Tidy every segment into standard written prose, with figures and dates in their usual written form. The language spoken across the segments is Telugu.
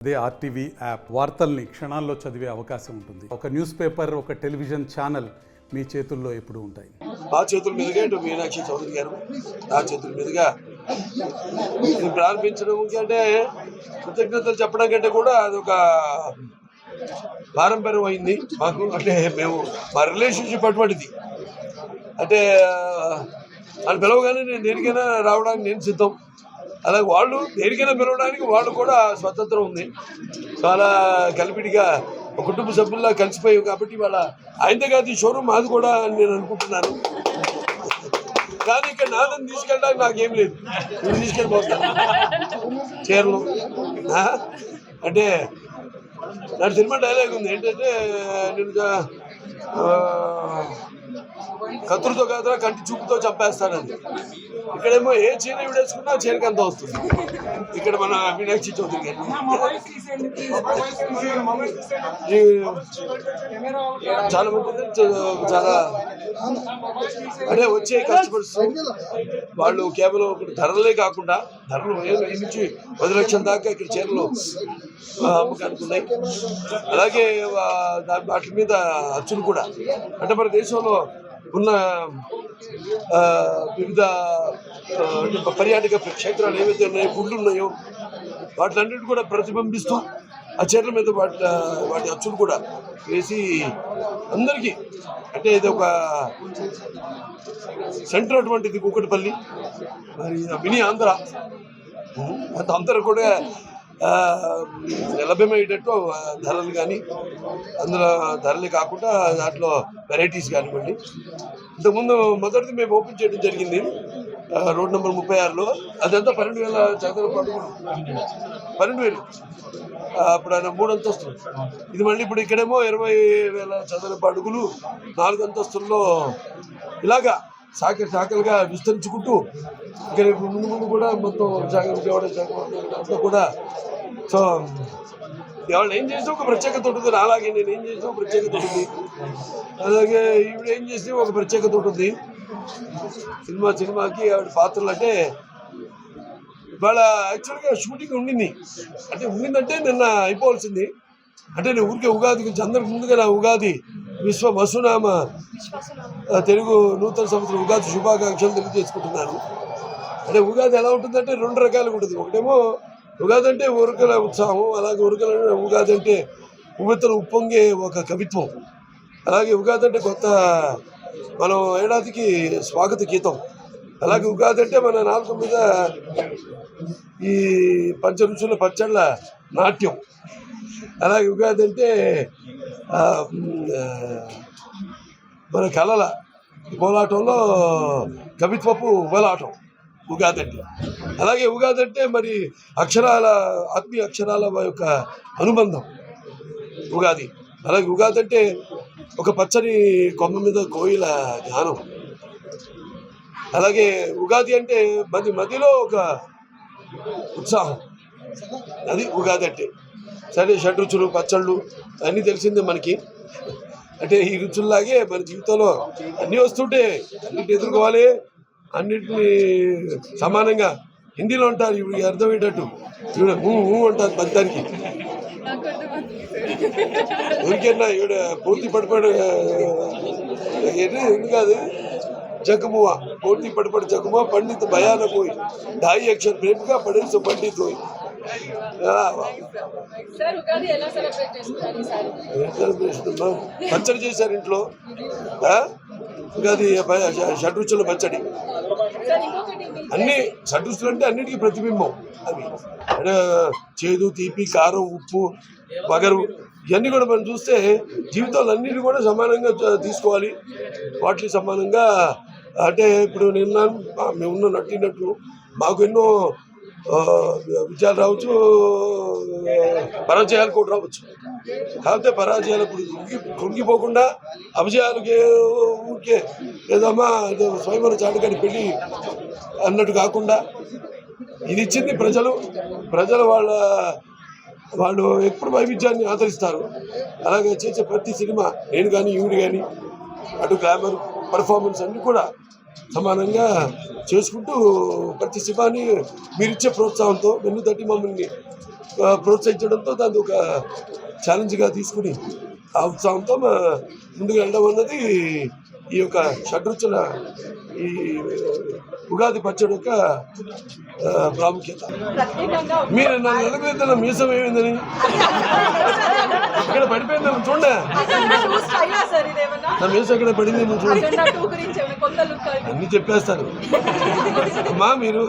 అదే ఆర్టీవీ యాప్ వార్తల్ని క్షణాల్లో చదివే అవకాశం ఉంటుంది. ఒక న్యూస్ పేపర్, ఒక టెలివిజన్ ఛానల్ మీ చేతుల్లో ఎప్పుడూ ఉంటాయి. మా చేతుల మీదుగా ఇటు మీనాక్షి చౌదరి గారు నా చేతుల మీదుగా ఇది ప్రారంభించడం అంటే కృతజ్ఞతలు చెప్పడం కంటే కూడా అదొక పారంపర్యం అయింది మాకు. అంటే మేము మా రిలేషన్షిప్ అటువంటిది. అంటే వాళ్ళు పిలవగానే నేను దేనికైనా రావడానికి నేను సిద్ధం. అలాగే వాళ్ళు దేనికైనా పిలవడానికి వాళ్ళు కూడా స్వతంత్రం ఉంది. చాలా కలిపిడిగా ఒక కుటుంబ సభ్యుల్లా కలిసిపోయావు కాబట్టి వాళ్ళ ఆయనతో కాదు ఈ షోరూమ్ మాది కూడా అని నేను అనుకుంటున్నాను. కానీ ఇక్కడ నాన్నని తీసుకెళ్ళడానికి నాకేం లేదు, నేను తీసుకెళ్ళిపోతాను చీరలు. అంటే నా సినిమా డైలాగ్ ఉంది ఏంటంటే, నేను కత్తులతో కాదురా కంటి చూపుతో చంపేస్తానని. ఇక్కడేమో ఏ చీర విడేసుకున్నా చీరకి అంత వస్తుంది. ఇక్కడ మన మీనాక్షి చౌదరి గారు చాలా మంది చాలా అంటే వచ్చే కస్టమర్స్ వాళ్ళు కేవలం ధరలే కాకుండా ధరలు 5 నుంచి 10 లక్షల దాకా ఇక్కడ చీరలు అమ్మకానికి ఉన్నాయి. అలాగే వాటి మీద అచ్చులు కూడా అంటే మన దేశంలో ఉన్న వివిధ పర్యాటక క్షేత్రాలు ఏవైతే ఉన్నాయో, గుళ్ళు ఉన్నాయో వాటిలన్నిటి కూడా ప్రతిబింబిస్తూ ఆ చీరల మీద వాటి అచ్చులు కూడా వేసి అందరికీ అంటే ఇది ఒక సెంటర్ అటువంటిది కూకట్పల్లి, మరి మినీ ఆంధ్ర అందరూ కూడా లభ్యమయ్యేటట్టు ధరలు కానీ అందులో ధరలే కాకుండా దాంట్లో వెరైటీస్ కానివ్వండి. ఇంతకుముందు మొదటిది మేము ఓపెన్ చేయడం జరిగింది రోడ్ నెంబర్ 36లో. అదంతా 12,000 చదరపు అడుగులు, 12,000 అప్పుడు ఆయన 3 అంతస్తులు. ఇది మళ్ళీ ఇప్పుడు ఇక్కడేమో 20,000 చదరపు అడుగులు 4 అంతస్తుల్లో ఇలాగా శాఖలుగా విస్తరించుకుంటూ ఇక్కడ ముందు కూడా మొత్తం అంతా కూడా. సో వాళ్ళు ఏం చేస్తే ఒక ప్రత్యేకత ఉంటుంది, అలాగే నేను ఏం చేసినా ప్రత్యేకత ఉంటుంది, అలాగే ఈవిడ ఏం చేస్తే ఒక ప్రత్యేకత ఉంటుంది. సినిమాకి ఆవిడ పాత్రలు అంటే ఇవాళ యాక్చువల్గా షూటింగ్ ఉండిందంటే నిన్న అయిపోవాల్సింది. అంటే నేను ఊరికే ఉగాది గురించి అందరికి ముందుగా నా ఉగాది విశ్వ వసునామ తెలుగు నూతన సంవత్సరం ఉగాది శుభాకాంక్షలు తెలియజేసుకుంటున్నాను. అంటే ఉగాది ఎలా ఉంటుందంటే 2 రకాలుగా ఉంటుంది. ఒకటేమో ఉగాది అంటే ఉరకల ఉత్సాహం, అలాగే ఉగాది అంటే ఉవ్వెత్తలు ఉప్పొంగే ఒక కవిత్వం. అలాగే ఉగాది అంటే కొత్త మనం ఏడాదికి స్వాగత గీతం. అలాగే ఉగాది అంటే మన నాలుక మీద ఈ పంచరుచుల పచ్చళ్ళ నాట్యం. అలాగే ఉగాది అంటే మన కళల కోలాటంలో కవిత్వపు ఉబలాటం ఉగాది అంటే. అలాగే ఉగాది అంటే మరి ఆత్మీయ అక్షరాల యొక్క అనుబంధం ఉగాది. అలాగే ఉగాది అంటే ఒక పచ్చని కొమ్మ మీద కోయిల జ్ఞానం. అలాగే ఉగాది అంటే మదిలో ఒక ఉత్సాహం, అది ఉగాది అంటే. సరే, షడ్రుచులు పచ్చళ్ళు అన్నీ తెలిసిందే మనకి. అంటే ఈ రుచుల్లాగే మన జీవితంలో అన్నీ వస్తుంటే అన్నింటిని ఎదుర్కోవాలి, అన్నింటినీ సమానంగా. హిందీలో అంటారు ఇవి అర్థమయ్యేటట్టు, ఈవిడ అంటారు పద్యానికి. ఊరికన్నా ఈవిడ పూర్తి పడిపడి ఎందుకు కాదు జగమువా, పూర్తి పడిపడి జగమువా పండిత్ భయాన పోయి 2.5 అక్షर ప్రేమగా పడేసి పండిత్ పోయి. పచ్చడి చేశారు ఇంట్లో, ఉగాది షడ్రుచుల పచ్చడి. అన్ని షడ్రుచులు అంటే అన్నిటికీ ప్రతిబింబం అవి. అంటే చేదు, తీపి, కారం, ఉప్పు, వగరు ఇవన్నీ కూడా మనం చూస్తే జీవితాలు అన్నిటి కూడా సమానంగా తీసుకోవాలి. వాటికి సమానంగా అంటే ఇప్పుడు మేమున్న నటినట్టు మాకు ఎన్నో విజయాలు రావచ్చు, పరాజయాలు కూడా రావచ్చు. కాకపోతే పరాజయాలు కృంగిపోకుండా అభిజయాలకి ఊరికే ఏదమ్మా స్వయంవర చాటుకని పెళ్ళి అన్నట్టు కాకుండా ఇది ఇచ్చింది ప్రజలు వాళ్ళు ఎప్పుడు వైవిధ్యాన్ని ఆదరిస్తారు. అలాగే చేసే ప్రతి సినిమా నేను కానీ ఈవిడ కానీ అటు గ్లామర్ పర్ఫార్మెన్స్ అన్నీ కూడా సమానంగా చేసుకుంటూ ప్రతి సినిమాని మీరిచ్చే ప్రోత్సాహంతో వెన్ను తట్టి మమ్మల్ని ప్రోత్సహించడంతో దాన్ని ఒక ఛాలెంజ్గా తీసుకుని ఆ ఉత్సాహంతో ముందుకు వెళ్ళడం అన్నది ఈ యొక్క షడ్రుచుల ఈ ఉగాది పచ్చడి యొక్క ప్రాముఖ్యత. మీరు నా నెలకొద్దిన మీసం ఏమైందని ఇక్కడ పడిపోయిందని చూడండి, నా మీసం ఇక్కడ పడింది చూడండి, అన్ని చెప్పేస్తారు అమ్మా. మీరు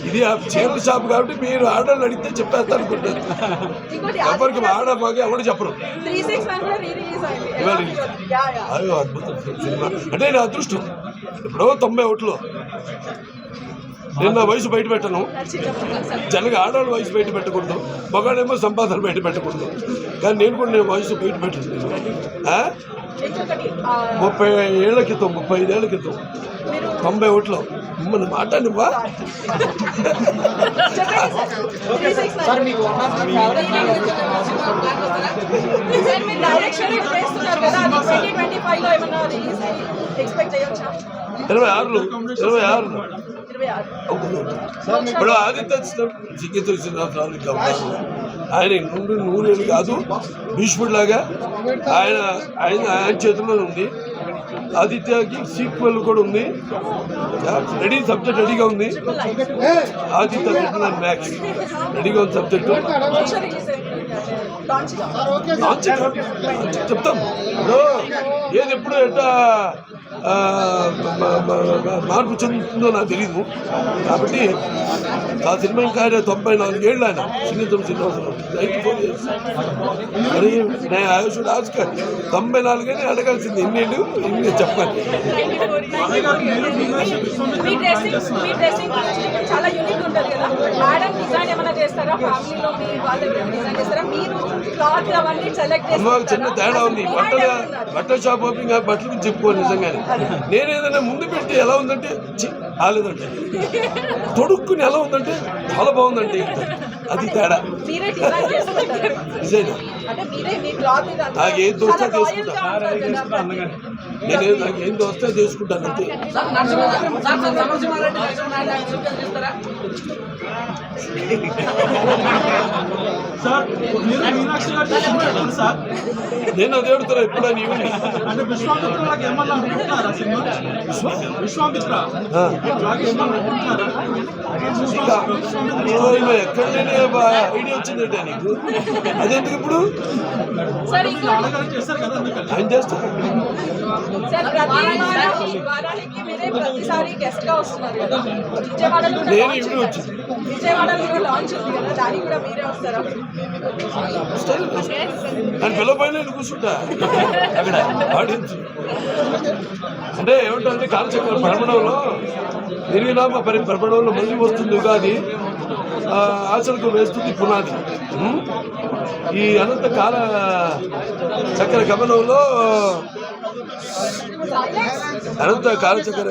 ఇది చీరల షాప్ కాబట్టి మీరు ఆర్డర్లు అడిగితే చెప్పేస్తారు అనుకుంటారు. ఎవరికి ఆడ మాకు ఎవరు చెప్పరు. అయ్యో అద్భుతం సినిమా అంటే నా అదృష్టం. ఇప్పుడు 91లో నేను నా వయసు బయట పెట్టను, జనగా ఆడవాళ్ళ వయసు బయట పెట్టకూడదు, మగాడేమో సంపాదన బయట పెట్టకూడదు. కానీ నేను కూడా నేను వయసు బయట పెట్టను. 30 ఏళ్ల క్రితం 35 ఏళ్ల క్రితం 91లో మిమ్మల్ని మాట్లాడివ్వా. ఇరవై ఆరులో ఇప్పుడు ఆదిత్య సంగీత శ్రీనివాసరావు ఆయన 100 ఏళ్ళు కాదు, భీష్ముడిలాగా ఆయన ఆయన ఆయన చేతుల్లో ఉంది. ఆదిత్యకి సీక్వెల్ కూడా ఉంది, రెడీ సబ్జెక్ట్ రెడీగా ఉంది. ఆదిత్య మ్యాక్స్ రెడీగా ఉంది సబ్జెక్టు. చెప్తాం ఇప్పుడు ఏది ఎప్పుడు ఎట్లా మార్పు చెందుతుందో నాకు తెలీదు. కాబట్టి ఆ సినిమా ఇంకా 94 ఏళ్ళు ఆయన సంగీతం శ్రీనివాసరావు 94 years. మరి నేను ఆయుషుడు ఆస్కర్ 94 అని అడగాల్సింది ఎన్నేళ్ళు ఇన్ని చెప్పాలి. అమ్మకి చిన్న తేడా ఉంది. బట్టల షాప్ ఓపెనింగ్ బట్టల గురించి చెప్పుకోవాలి. నిజంగానే నేను ఏదైనా ముందు పెట్టి ఎలా ఉందంటే రాలేదంటే, తొడుక్కుని ఎలా ఉందంటే చాలా బాగుందంటే అది తేడా. నిజంగా నాకేం దోస్తే చేసుకుంటాను, నేను నాకేం దోస్తే చేసుకుంటాను అంతే. నేను అదే అడుగుతున్నా ఎప్పుడా నీవు ఎక్కడ ఐడియా వచ్చిందంటే నీకు అదెందుకు ఇప్పుడు ఆయన చేస్తారు. నేను ఇప్పుడు వచ్చింది అని పిల్లపైన కూర్చుంటా అక్కడ ఆడియన్స్. అంటే ఏమంటారంటే కాలచక్ర భ్రమణంలో నిర్విరామ భ్రమణంలో మళ్ళీ వస్తుంది ఉగాది, ఆచరణకు వేస్తుంది పునాది. ఈ అనంత కాల చక్ర గమనంలో అనంత కాలచక్ర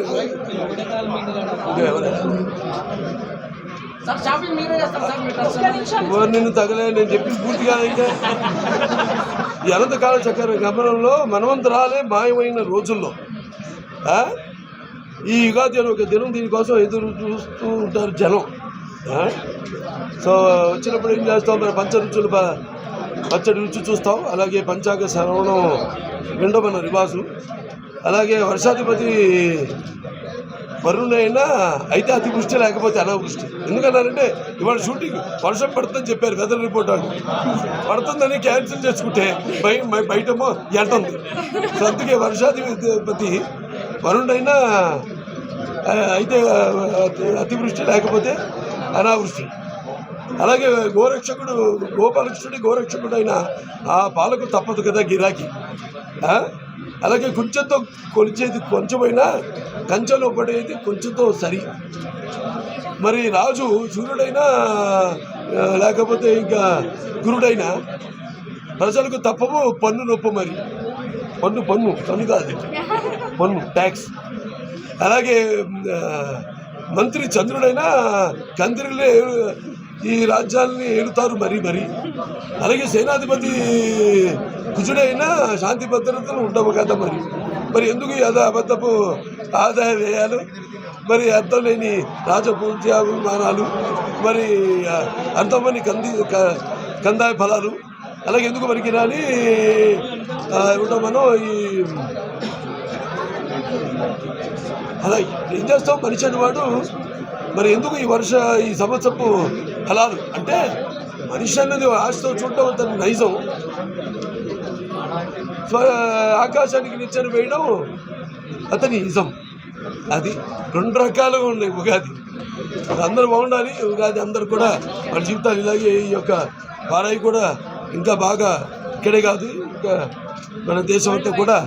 నిన్ను తగలే నేను చెప్పి పూర్తిగా ఇంకా ఈ అనంతకాల చక్ర గమనంలో మనవంతరాలే మాయమైన రోజుల్లో ఈ యుగాది అని ఒక దినం దీనికోసం ఎదురు చూస్తూ ఉంటారు జనం. సో వచ్చినప్పుడు ఏం చేస్తాం, మన పంచరుచులు పచ్చడి రుచి చూస్తాం, అలాగే పంచాంగ శ్రవణం వినడం మన రివాజు. అలాగే వర్షాధిపతి వరుణైనా అయితే అతివృష్టి లేకపోతే అనావృష్టి. ఎందుకన్నారంటే ఇవాళ షూటింగ్ వర్షం పడుతుందని చెప్పారు వెదర్ రిపోర్ట్ వాళ్ళు, పడుతుందని క్యాన్సిల్ చేసుకుంటే బయటమో ఎంటుంది. సో అందుకే వర్షాధిపతి వరుణైనా అయితే అతివృష్టి లేకపోతే అనావృష్టి. అలాగే గోరక్షకుడు గోపాలకృష్ణుడి గోరక్షకుడు అయినా ఆ పాలకు తప్పదు కదా గిరాకీ. అలాగే కొంచెంతో కొలిచేది కొంచెమైనా కంచెలో పడేది కొంచెంతో సరి. మరి రాజు సూర్యుడైనా లేకపోతే ఇంకా గురుడైనా ప్రజలకు తప్పవు పన్ను నొప్పు. మరి పన్ను కాదు, పన్ను ట్యాక్స్. అలాగే మంత్రి చంద్రుడైనా కంత్రిలే ఈ రాజ్యాలని ఏలుతారు మరి. అలాగే సేనాధిపతి కుజుడైనా శాంతి భద్రతలు ఉండవు కదా మరి. మరి ఎందుకు ఈ అబద్ధపు ఆదాయ వ్యయాలు, మరి అర్థం లేని రాజపూజ్యాభిమానాలు, మరి అంతమంది కందాయ ఫలాలు, అలాగే ఎందుకు మనకి రాని ఏమిటో మనం అలా ఏం చేస్తాం మనిషి అనేవాడు. మరి ఎందుకు ఈ సంవత్సరపు ఫలాలు అంటే మనిషి అన్నది ఆశతో చూడటం తన నైజం, ఆకాశానికి నిచ్చెన వేయడం అతని నిజం. అది 2 రకాలుగా ఉన్నాయి ఉగాది. అందరూ బాగుండాలి. ఉగాది అందరూ కూడా మన జీవితాలు ఇలాగే ఈ యొక్క వారాయి కూడా ఇంకా బాగా ఇక్కడే కాదు, ఇంకా మన దేశం అంతా కూడా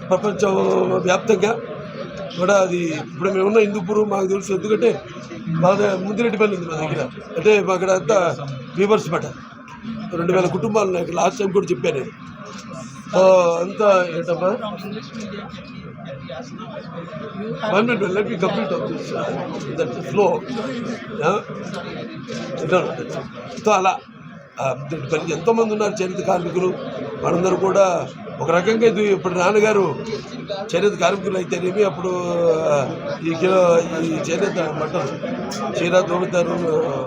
ప్రపంచ వ్యాప్తంగా కూడా అది ఇప్పుడు మేమున్న హిందూపూర్ మాకు తెలుసు. ఎందుకంటే బాగా ముందిరెడ్డిపల్లి ఉంది మా దగ్గర. అంటే మా అక్కడ అంతా వీవర్స్ మాట 2000 కుటుంబాలు ఉన్నాయి. లాస్ట్ టైం కూడా చెప్పాను నేను. అంతా ఏంటమ్మా 1 minute, let me complete of this that flow. So అలా ఎంతోమంది ఉన్నారు చేనేత కార్మికులు. మనందరూ కూడా ఒక రకంగా ఇది ఇప్పుడు నాన్నగారు చేనేత కార్మికులు అయితేనేమి అప్పుడు ఈ చేనేత బట్టలు చీర దోమతారు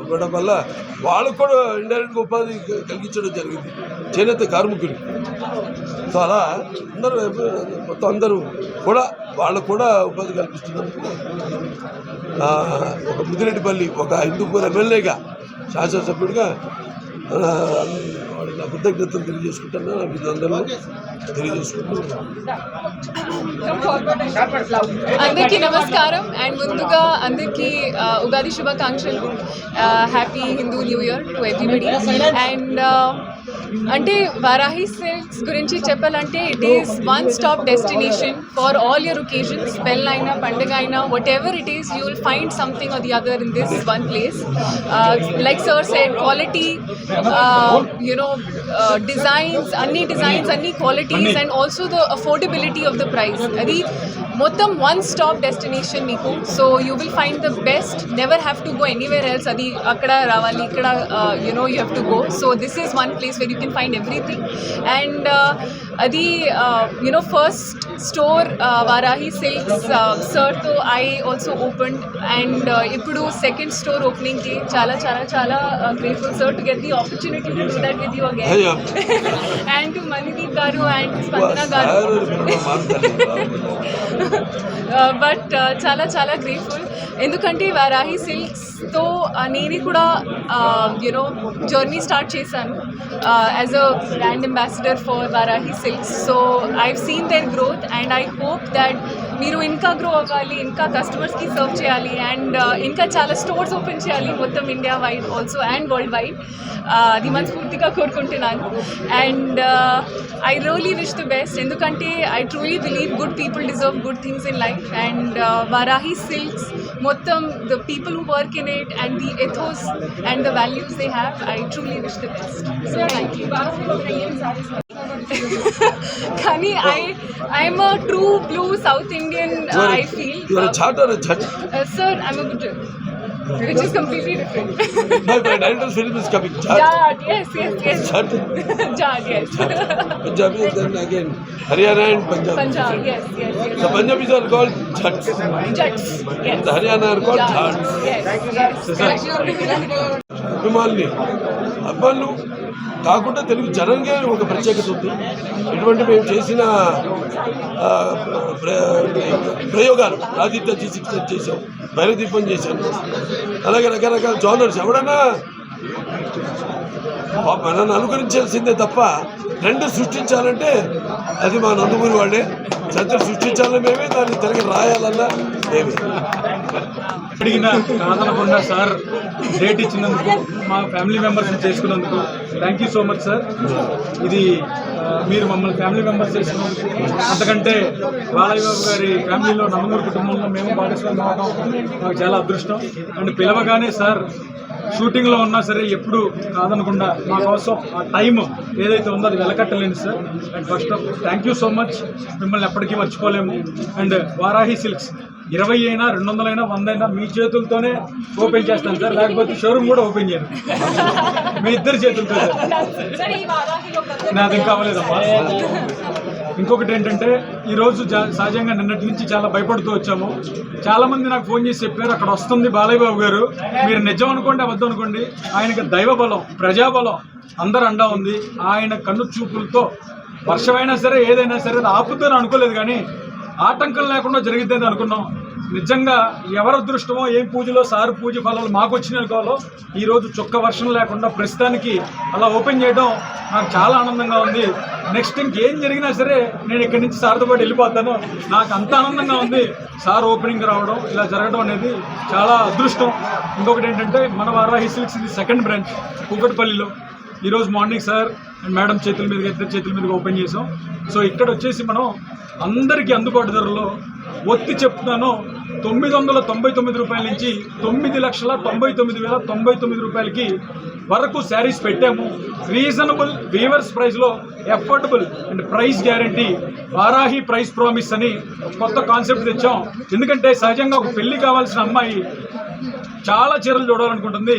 ఇవ్వడం వల్ల వాళ్ళకు కూడా ఇండైరెక్ట్గా ఉపాధి కలిగించడం జరిగింది చేనేత కార్మికులు. సో అలా మొత్తం అందరూ కూడా వాళ్ళకు కూడా ఉపాధి కల్పిస్తున్నందుకు ఒక ముదిరెడ్డిపల్లి ఒక హిందూపూర్ ఎమ్మెల్యేగా శాసనసభ్యుడిగా వాళ్ళ కృతజ్ఞతలు తెలియజేసుకుంటున్నా. అందరూ అందరికీ నమస్కారం అండ్ ముందుగా అందరికీ ఉగాది శుభాకాంక్షలు. Happy Hindu new year to everybody. And అంటే వారాహి సిల్క్స్ గురించి చెప్పాలంటే it is one stop destination for all your occasions. పెళ్ళైనా పండుగ అయినా whatever it is, you will find something or the other in this one place. Like sir said, quality, designs, అన్ని qualities and also the affordability of the price. అది మొత్తం వన్ స్టాప్ డెస్టినేషన్ మీకు. So you will find the best, never have to go anywhere else. అది అక్కడ రావాలి, ఇక్కడ you have to go. So this is one place where you can find everything. And adi first store Varahi Silks sir to I also opened, and ippudu second store opening ki chala grateful sir to get the opportunity to do that with you again. And to Manideep garu and Spandana garu but chala grateful ఎందుకంటే వారాహి సిల్క్స్తో నేను కూడా జర్నీ స్టార్ట్ చేశాను as a brand ambassador for Varahi silks. So I've seen their growth and I hope that మీరు ఇంకా గ్రో అవ్వాలి, ఇంకా కస్టమర్స్కి సర్వ్ చేయాలి అండ్ ఇంకా చాలా స్టోర్స్ ఓపెన్ చేయాలి మొత్తం India wide also and world wide. అది మనస్ఫూర్తిగా కోరుకుంటున్నాను. And I really wish the best, ఎందుకంటే I truly believe good people deserve good things in life. And Varahi silks మొత్తం the people who work in it and the ethos and the values they have, I truly wish the best. So thank you. Kani, I'm a true blue South Indian, I feel. You are a Jat or a Jat? Sir, I'm a Gujjar, which is completely different. My director's film is coming. Jat. Yes. Jat. Jat, yes. Punjabi, then again Haryana and Punjab. Punjab, yes. The Punjabis are called Jats. Jats, yes. The Haryana are called Jats. Yes. అభిమానులు అబ్బాళ్ళు కాకుండా తెలుగు జనంగా ఒక ప్రత్యేకత ఉంది. ఇటువంటి మేము చేసిన ప్రయోగాలు ఆదిత్య G6 చేసాం, భైరదీపం చేశాను, అలాగే రకరకాల జోనర్స్. ఎవడన్నా మనల్ని అనుకరించాల్సిందే తప్ప ట్రెండ్ సృష్టించాలంటే అది మా నందమూరి వాళ్ళే. చరిత్ర సృష్టించాలని మేమే, దాన్ని తిరిగి రాయాలన్నా మేమే. అడిగిన కాదనకుండా సార్ డేట్ ఇచ్చినందుకు, మా ఫ్యామిలీ మెంబర్స్ చేసుకున్నందుకు thank you so much sir. ఇది మీరు మమ్మల్ని ఫ్యామిలీ మెంబర్స్ చేసుకున్నందుకు, అంతకంటే బాలయ్య బాబు గారి ఫ్యామిలీలో నందమూరి కుటుంబంలో మేము భాగస్వామ్యం అవడం మాకు చాలా అదృష్టం. అండ్ పిలవగానే సార్ షూటింగ్లో ఉన్నా సరే ఎప్పుడు కాదనకుండా మా కోసం ఆ టైం ఏదైతే ఉందో అది వెలకట్టలేను sir. And first of thank you so much, మిమ్మల్ని ఎప్పటికీ మర్చిపోలేము. అండ్ వారాహి సిల్క్స్ 20 అయినా 200 అయినా 100 అయినా మీ చేతులతోనే ఓపెన్ చేస్తాను సార్, లేకపోతే షోరూమ్ కూడా ఓపెన్ చేయను. మీ ఇద్దరు చేతులతో సార్, నాది ఇంకా అవ్వలేదమ్మా. ఇంకొకటి ఏంటంటే ఈరోజు సహజంగా నిన్నటి నుంచి చాలా భయపడుతూ వచ్చాము. చాలామంది నాకు ఫోన్ చేసి చెప్పారు, అక్కడ వస్తుంది బాలయ్య బాబు గారు, మీరు నిజం అనుకోండి అబద్ధం అనుకోండి, ఆయనకి దైవ బలం, ప్రజాబలం అందరు అండా ఉంది. ఆయన కన్ను చూపులతో వర్షమైనా సరే ఏదైనా సరే అది ఆపుతుందని అనుకోలేదు, కానీ ఆటంకం లేకుండా జరిగిద్దని అనుకున్నాం. నిజంగా ఎవరి అదృష్టమో ఏం పూజలో సారు పూజ ఫలాలు మాకు వచ్చిన అనుకోవాలో ఈరోజు చుక్క వర్షం లేకుండా ప్రస్తుతానికి అలా ఓపెన్ చేయడం నాకు చాలా ఆనందంగా ఉంది. నెక్స్ట్ ఇంకేం జరిగినా సరే నేను ఇక్కడి నుంచి సార్తో పాటు వెళ్ళిపోతాను. నాకు అంత ఆనందంగా ఉంది సార్ ఓపెనింగ్ రావడం, ఇలా జరగడం అనేది చాలా అదృష్టం. ఇంకొకటి ఏంటంటే మన వారాహి సిల్క్స్ ఇది సెకండ్ బ్రాంచ్ కూకట్పల్లిలో. ఈరోజు మార్నింగ్ సార్ అండ్ మేడం చేతుల మీదుగా, ఇద్దరు చేతుల మీదుగా ఓపెన్ చేసాం. సో ఇక్కడ వచ్చేసి మనం అందరికీ అందుబాటు ధరలో ఒత్తి చెప్తున్నాను, 999 రూపాయల నుంచి 9,99,099 రూపాయలకి వరకు శారీస్ పెట్టాము. రీజనబుల్ వీవర్స్ ప్రైస్లో affordable and price guarantee, Varahi price promise అని కొత్త కాన్సెప్ట్ తెచ్చాం. ఎందుకంటే సహజంగా ఒక పెళ్లి కావాల్సిన అమ్మాయి చాలా చీరలు చూడాలనుకుంటుంది.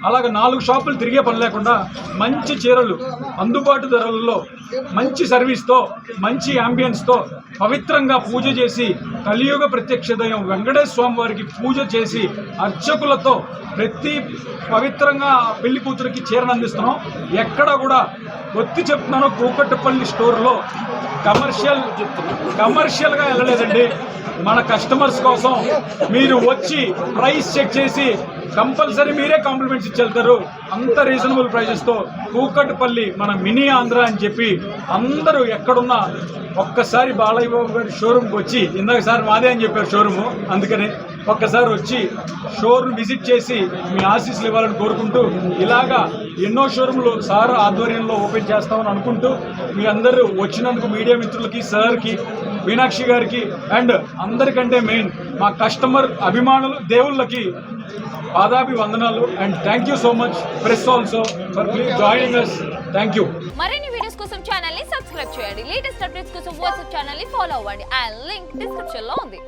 అలాగ 4 షాపులు తిరిగే పని లేకుండా మంచి చీరలు అందుబాటు ధరలలో మంచి సర్వీస్తో మంచి యాంబియన్స్తో పవిత్రంగా పూజ చేసి కలియుగ ప్రత్యక్ష దైవం వెంకటేశ్వర స్వామి వారికి పూజ చేసి అర్చకులతో ప్రతి పవిత్రంగా పెళ్లి కూతురికి చీరను అందిస్తున్నాం. ఎక్కడ కూడా ఒత్తి చెప్తున్నాను, కూకట్పల్లి స్టోర్లో కమర్షియల్గా వెళ్ళలేదండి. మన కస్టమర్స్ కోసం మీరు వచ్చి ప్రైస్ చెక్ చేసి కంపల్సరీ మీరే కాంప్లిమెంట్స్ ఇచ్చి వెళ్తారు. అంత రీజనబుల్ ప్రైజెస్తో కూకట్పల్లి మన మినీ ఆంధ్ర అని చెప్పి అందరూ ఎక్కడున్నా ఒక్కసారి బాలయ్య బాబు గారి షోరూమ్కి వచ్చి, ఇందాక సార్ మాదే అని చెప్పారు షోరూము, అందుకని ఒక్కసారి వచ్చి షోరూమ్ విజిట్ చేసి మీ ఆశీస్సులు ఇవ్వాలని కోరుకుంటూ, ఇలాగా ఎన్నో షోరూమ్లు సార్ ఆధ్వర్యంలో ఓపెన్ చేస్తామని అనుకుంటూ మీ అందరూ వచ్చినందుకు మీడియా మిత్రులకి, సార్కి, మీనాక్షి గారికి అండ్ అందరికంటే మెయిన్ మా కస్టమర్ అభిమానులు దేవుళ్ళకి పాదాభి వందనాలు. And thank you so much press also for joining us. Thank you. మరిన్ని వీడియోస్ కోసం ఛానల్ ని సబ్స్క్రైబ్ చేయండి. లేటెస్ట్ అప్డేట్స్ కోసం వాట్సాప్ ఛానల్ ని ఫాలో అవ్వండి. ఆ లింక్ డిస్క్రిప్షన్ లో ఉంది.